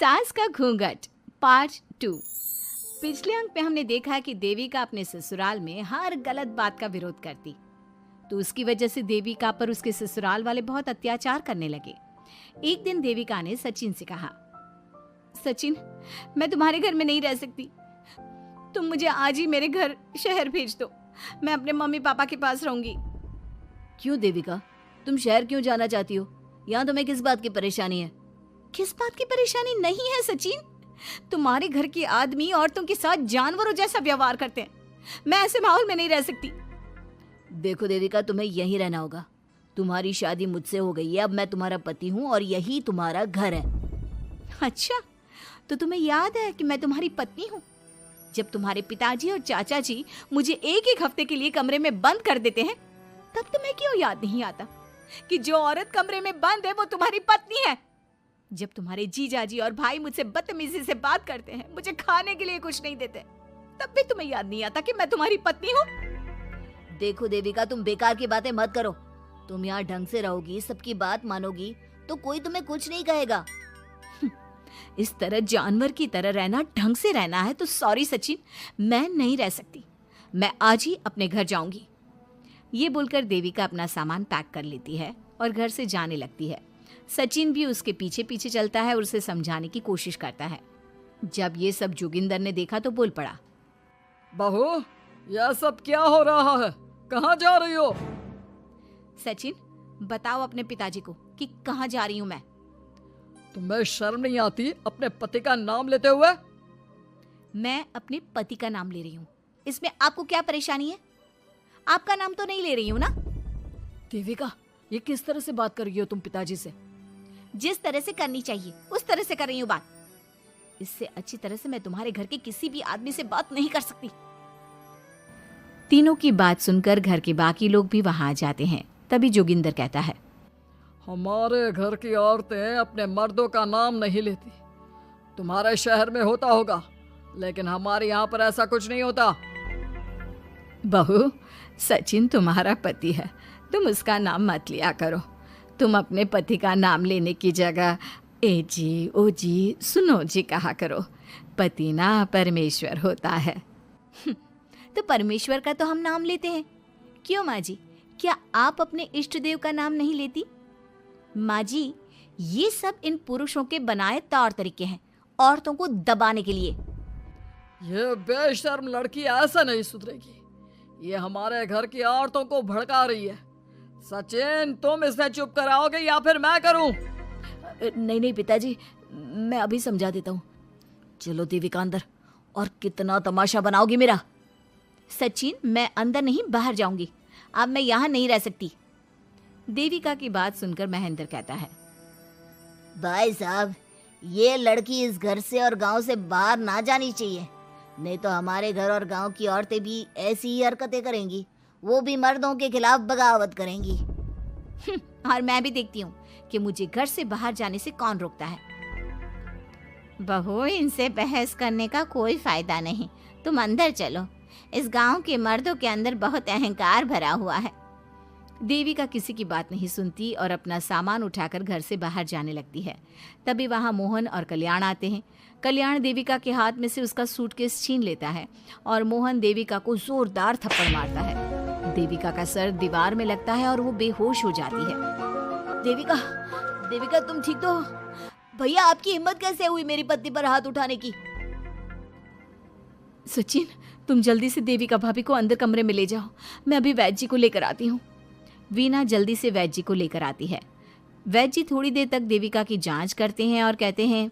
सास का घूंघट पार्ट 2। पिछले अंक में हमने देखा कि देविका अपने ससुराल में हर गलत बात का विरोध करती, तो उसकी वजह से देविका पर उसके ससुराल वाले बहुत अत्याचार करने लगे। एक दिन देविका ने सचिन से कहा, सचिन, मैं तुम्हारे घर में नहीं रह सकती, तुम मुझे आज ही मेरे घर शहर भेज दो, मैं अपने मम्मी पापा के पास रहूंगी। क्यों देविका, तुम शहर क्यों जाना चाहती हो? यहाँ तुम्हें किस बात की परेशानी है? किस बात की परेशानी नहीं है सचिन, तुम्हारे घर के आदमी औरतों के साथ जानवरों जैसा व्यवहार करते हैं, मैं ऐसे माहौल में नहीं रह सकती। देखो देविका, तुम्हें यहीं रहना होगा। तुम्हारी शादी मुझसे हो गई है, अब मैं तुम्हारा पति हूँ और यही तुम्हारा घर है। अच्छा, तो तुम्हें याद है कि मैं तुम्हारी पत्नी हूँ? जब तुम्हारे पिताजी और चाचा जी मुझे एक एक हफ्ते के लिए कमरे में बंद कर देते हैं, तब तुम्हें क्यों याद नहीं आता कि जो औरत कमरे में बंद है वो तुम्हारी पत्नी है? जब तुम्हारे जीजाजी और भाई मुझसे बदतमीजी से बात करते हैं, मुझे खाने के लिए कुछ नहीं देते, तब भी तुम्हें याद नहीं आता कि मैं तुम्हारी पत्नी हूँ? देखो देविका, तुम बेकार की बातें मत करो। तुम यहाँ ढंग से रहोगी, सबकी बात मानोगी, तो कोई तुम्हें कुछ नहीं कहेगा। इस तरह जानवर की तरह रहना, ढंग से रहना है तो सॉरी सचिन, मैं नहीं रह सकती, मैं आज ही अपने घर जाऊंगी। ये बोलकर देविका अपना सामान पैक कर लेती है और घर से जाने लगती है। सचिन भी उसके पीछे पीछे चलता है और उसे समझाने की कोशिश करता है। जब ये सब जोगिंदर ने देखा तो बोल पड़ा, बहू, यह सब क्या हो रहा है? कहाँ जा रही हो? सचिन, बताओ अपने पिताजी को कि कहाँ जा रही हूँ मैं। तुम्हें शर्म नहीं आती अपने पति का नाम लेते हुए? मैं अपने पति का नाम ले रही हूँ, इसमें आपको क्या परेशानी है? आपका नाम तो नहीं ले रही हूँ ना? देविका, ये किस तरह से बात कर रही हो तुम पिताजी से? जिस तरह से करनी चाहिए उस तरह से कर रही हूँ बात। इससे अच्छी तरह से मैं तुम्हारे घर के किसी भी आदमी से बात नहीं कर सकती। तीनों की बात सुनकर घर के बाकी लोग भी वहां आ जाते हैं। तभी जोगिंदर कहता है, हमारे घर की औरतें अपने मर्दों का नाम नहीं लेती। तुम्हारे शहर में होता होगा, लेकिन हमारे यहाँ पर ऐसा कुछ नहीं होता। बहू, सचिन तुम्हारा पति है, तुम उसका नाम मत लिया करो। तुम अपने पति का नाम लेने की जगह ए जी, ओ जी, सुनो जी कहा करो। पति ना परमेश्वर होता है। तो परमेश्वर का तो हम नाम लेते हैं। क्यों माँ जी, क्या आप अपने इष्ट देव का नाम नहीं लेती? माँ जी, ये सब इन पुरुषों के बनाए तौर तरीके हैं, औरतों को दबाने के लिए। ये बेशर्म लड़की ऐसा नहीं सुधरेगी। ये हमारे घर की औरतों को भड़का रही है। सचिन, तुम इसे चुप कराओगे या फिर मैं करूं? नहीं नहीं पिताजी, मैं अभी समझा देता हूँ। चलो देविका अंदर, और कितना तमाशा बनाओगी मेरा। सचिन, मैं अंदर नहीं बाहर जाऊंगी, अब मैं यहाँ नहीं रह सकती। देविका की बात सुनकर महेंद्र कहता है, भाई साहब, ये लड़की इस घर से और गांव से बाहर ना जानी चाहिए, नहीं तो हमारे घर और गांव की औरतें भी ऐसी ही हरकतें करेंगी, वो भी मर्दों के खिलाफ बगावत करेंगी। और मैं भी देखती हूँ कि मुझे घर से बाहर जाने से कौन रोकता है। बहू, इनसे बहस करने का कोई फायदा नहीं, तुम अंदर चलो। इस गांव के मर्दों के अंदर बहुत अहंकार भरा हुआ है। देविका किसी की बात नहीं सुनती और अपना सामान उठाकर घर से बाहर जाने लगती है। तभी वहां मोहन और कल्याण आते हैं। कल्याण देविका के हाथ में से उसका सूटकेस छीन लेता है और मोहन देविका को जोरदार थप्पड़ मारता है। देविका का सर दीवार में लगता है और वो बेहोश हो जाती है। देविका, देविका तुम ठीक तो हो? भैया, आपकी हिम्मत कैसे हुई मेरी पत्नी पर हाथ उठाने की? सचिन, तुम जल्दी से देविका भाभी को अंदर कमरे में ले जाओ, मैं अभी वैद्य जी को लेकर आती हूँ। वीना जल्दी से वैद्य जी को लेकर आती है। वैद्य जी थोड़ी देर तक देविका की जांच करते हैं और कहते हैं,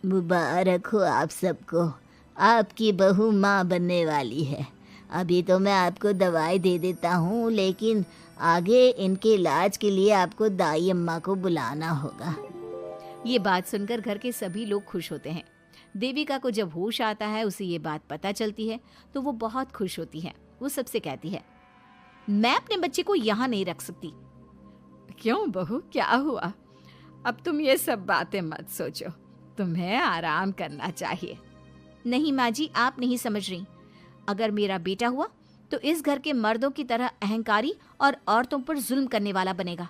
मुबारक हो आप सबको, आपकी बहू माँ बनने वाली है। अभी तो मैं आपको दवाई दे देता हूँ, लेकिन आगे इनके इलाज के लिए आपको दाई अम्मा को बुलाना होगा। ये बात सुनकर घर के सभी लोग खुश होते हैं। देविका को जब होश आता है, उसे ये बात पता चलती है तो वो बहुत खुश होती है। वो सबसे कहती है, मैं अपने बच्चे को यहाँ नहीं रख सकती। क्यों बहू, क्या हुआ? अब तुम ये सब बातें मत सोचो, तुम्हें आराम करना चाहिए। नहीं माँ जी, आप नहीं समझ रही। अगर मेरा बेटा हुआ तो इस घर के मर्दों की तरह अहंकारी और औरतों पर जुल्म करने वाला बनेगा।